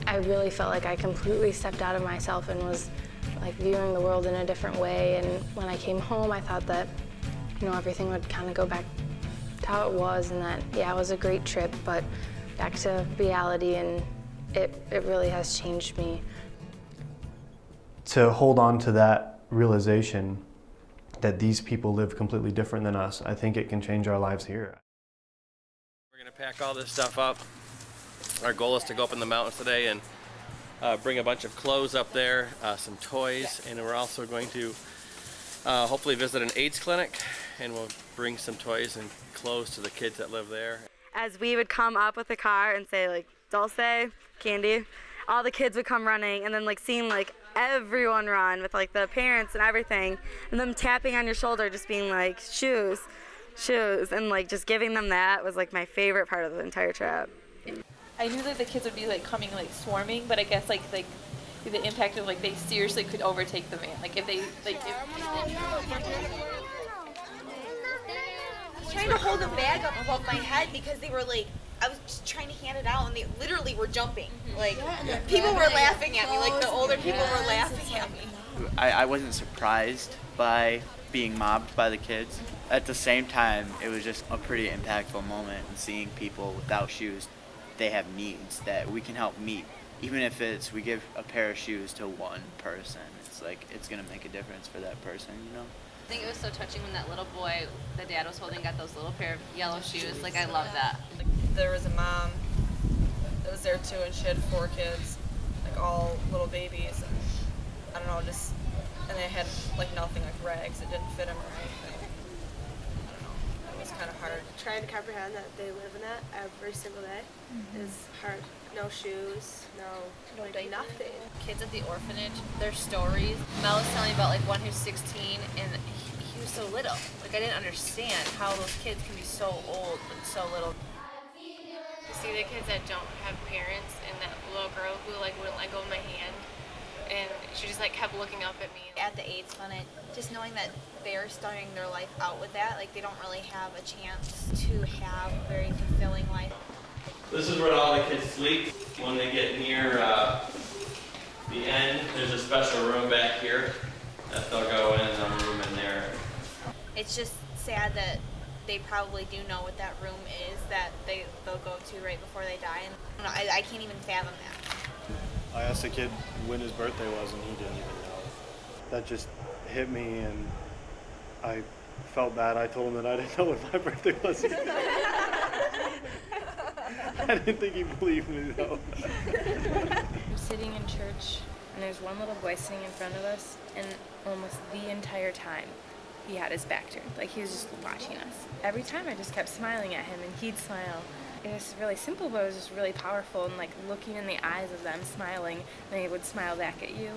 I really felt like I completely stepped out of myself and was like viewing the world in a different way. And when I came home, I thought that, you know, everything would kind of go back to how it was, and that, yeah, it was a great trip, but back to reality, and it really has changed me. To hold on to that realization that these people live completely different than us, I think it can change our lives here. We're going to pack all this stuff up. Our goal is to go up in the mountains today and bring a bunch of clothes up there, some toys, and we're also going to hopefully visit an AIDS clinic, and we'll bring some toys and clothes to the kids that live there. As we would come up with the car and say like Dulce, candy, all the kids would come running, and then like seeing like everyone run with like the parents and everything, and them tapping on your shoulder just being like shoes, and like just giving them that was like my favorite part of the entire trip. I knew that the kids would be like coming like swarming, but I guess like the impact of like they seriously could overtake the van. Like if they like I was trying to hold a bag up above my head because they were like, I was just trying to hand it out, and they literally were jumping. Like, people were laughing at me, like the older people were laughing at me. I wasn't surprised by being mobbed by the kids. At the same time, it was just a pretty impactful moment, and seeing people without shoes. They have needs that we can help meet. Even if it's we give a pair of shoes to one person, it's like it's gonna make a difference for that person, you know? I think it was so touching when that little boy the dad was holding got those little pair of yellow shoes. Like, I love that. There was a mom that was there too, and she had 4 kids, like all little babies, and I don't know, just, and they had like nothing, like rags, it didn't fit them or anything. I don't know, it was kind of hard. Trying to comprehend that they live in that every single day is hard. No shoes, no nothing. Kids at the orphanage, their stories. Mel was telling me about like one who's 16, and he was so little. Like, I didn't understand how those kids can be so old but so little. To see the kids that don't have parents, and that little girl who like wouldn't let go of my hand, and she just like kept looking up at me. At the AIDS clinic, just knowing that they're starting their life out with that, like they don't really have a chance to have a very fulfilling life. This is where all the kids sleep. When they get near the end, there's a special room back here that they'll go in, and a room in there. It's just sad that they probably do know what that room is that they'll go to right before they die, and I can't even fathom that. I asked the kid when his birthday was, and he didn't even know. That just hit me, and I felt bad. I told him that I didn't know what my birthday was. I didn't think he believed me, though. I'm sitting in church, and there's one little boy sitting in front of us, and almost the entire time he had his back turned, like he was just watching us. Every time I just kept smiling at him, and he'd smile. It was really simple, but it was just really powerful, and like looking in the eyes of them smiling, and they would smile back at you.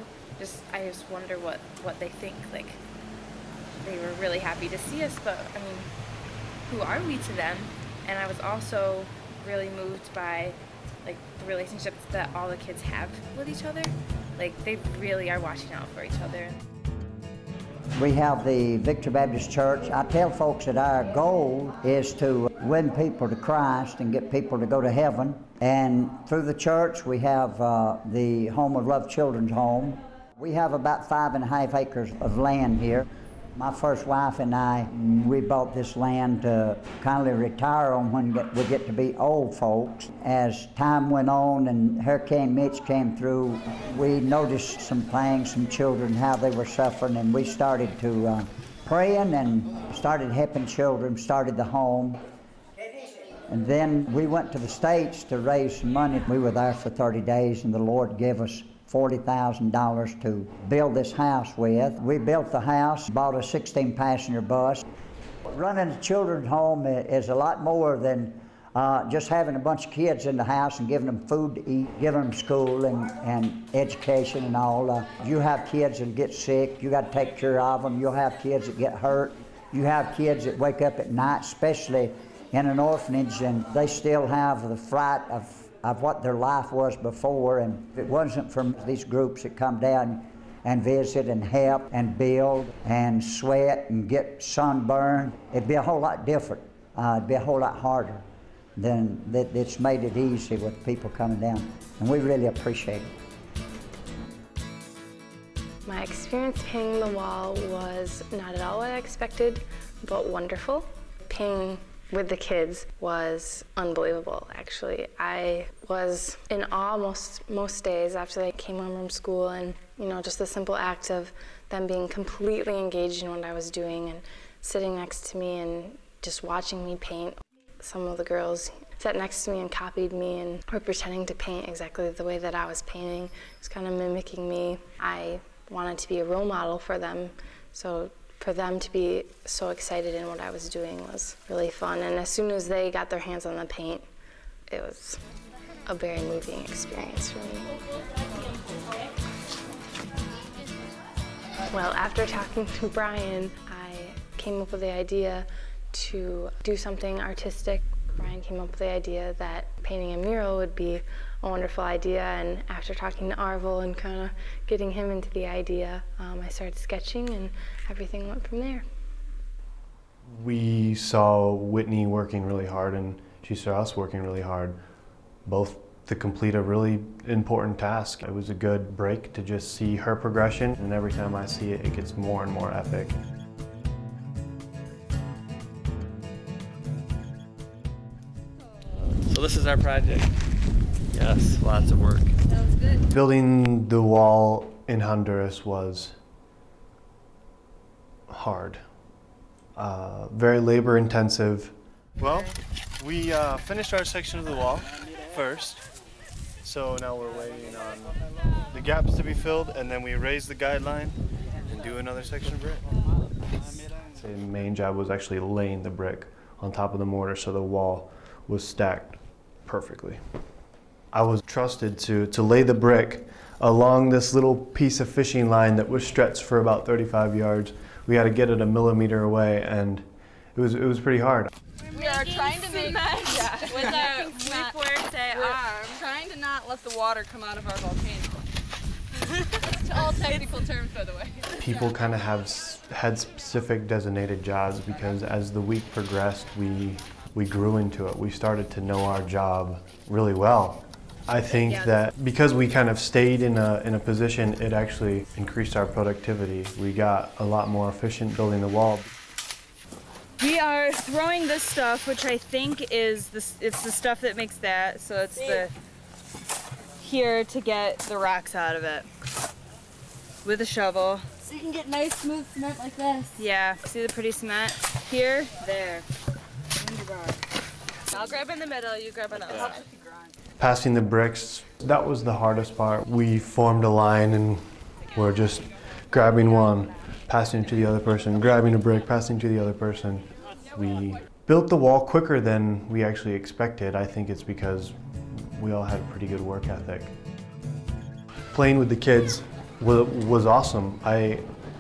I just wonder what they think. Like, they were really happy to see us, but I mean, who are we to them? And I was also really moved by like the relationships that all the kids have with each other. Like, they really are watching out for each other. We have the Victory Baptist Church. I tell folks that our goal is to win people to Christ and get people to go to heaven. And through the church, we have the Home of Love Children's Home. We have about 5.5 acres of land here. My first wife and I, we bought this land to kindly retire on when we get to be old folks. As time went on and Hurricane Mitch came through, we noticed some things, some children, how they were suffering, and we started to praying and started helping children, started the home. And then we went to the States to raise some money. We were there for 30 days, and the Lord gave us $40,000 to build this house with. We built the house, bought a 16-passenger bus. Running a children's home is a lot more than just having a bunch of kids in the house and giving them food to eat, giving them school and education and all. You have kids that get sick, you got to take care of them. You'll have kids that get hurt. You have kids that wake up at night, especially in an orphanage, and they still have the fright of what their life was before. And if it wasn't from these groups that come down and visit and help and build and sweat and get sunburned, it'd be a whole lot different. It'd be a whole lot harder. then it's made it easy with people coming down, and we really appreciate it. My experience painting the wall was not at all what I expected, but wonderful. Painting with the kids was unbelievable, actually. I was in awe most days after they came home from school, and just the simple act of them being completely engaged in what I was doing and sitting next to me and just watching me paint. Some of the girls sat next to me and copied me and were pretending to paint exactly the way that I was painting, just kind of mimicking me. I wanted to be a role model for them, so for them to be so excited in what I was doing was really fun. And as soon as they got their hands on the paint, it was a very moving experience for me. Well, after talking to Brian, I came up with the idea to do something artistic. Brian came up with the idea that painting a mural would be a wonderful idea, and after talking to Arvel and kind of getting him into the idea, I started sketching and everything went from there. We saw Whitney working really hard, and she saw us working really hard, both to complete a really important task. It was a good break to just see her progression, and every time I see it, it gets more and more epic. So this is our project. Yes, lots of work. That was good. Building the wall in Honduras was hard, very labor intensive. Well, we finished our section of the wall first, so now we're waiting on the gaps to be filled, and then we raise the guideline and do another section of brick. The main job was actually laying the brick on top of the mortar so the wall was stacked perfectly. I was trusted to lay the brick along this little piece of fishing line that was stretched for about 35 yards. We had to get it a millimeter away, and it was pretty hard. We are trying to make with our arm, trying to not let the water come out of our volcano. It's all technical terms, by the way. People kind of had specific designated jobs because as the week progressed, we grew into it. We started to know our job really well. I think that because we kind of stayed in a position, it actually increased our productivity. We got a lot more efficient building the wall. We are throwing this stuff, which I think is it's the stuff that makes that. So it's here to get the rocks out of it with a shovel. So you can get nice smooth cement like this. Yeah, see the pretty cement? Here, there. I'll grab in the middle, you grab on the other side. Passing the bricks, that was the hardest part. We formed a line and we're just grabbing one, passing it to the other person, grabbing a brick, passing to the other person. We built the wall quicker than we actually expected. I think it's because we all had a pretty good work ethic. Playing with the kids was awesome. I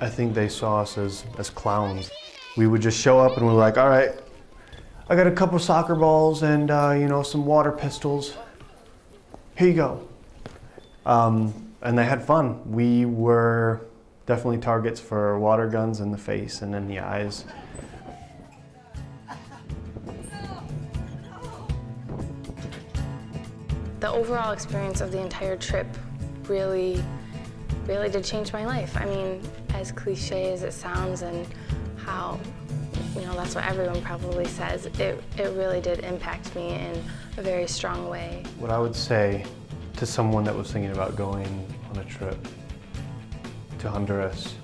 think they saw us as clowns. We would just show up and we're like, all right, I got a couple soccer balls and some water pistols. Here you go. And they had fun. We were definitely targets for water guns in the face and in the eyes. The overall experience of the entire trip really did change my life. I mean, as cliche as it sounds and how, that's what everyone probably says, it really did impact me in a very strong way. What I would say to someone that was thinking about going on a trip to Honduras,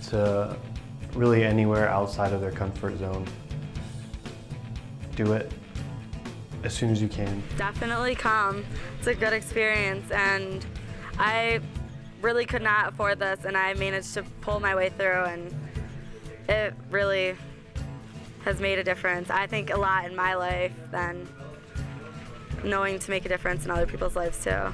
to really anywhere outside of their comfort zone, do it as soon as you can. Definitely come. It's a good experience, and I really could not afford this, and I managed to pull my way through, and it really has made a difference. I think a lot in my life than knowing to make a difference in other people's lives too.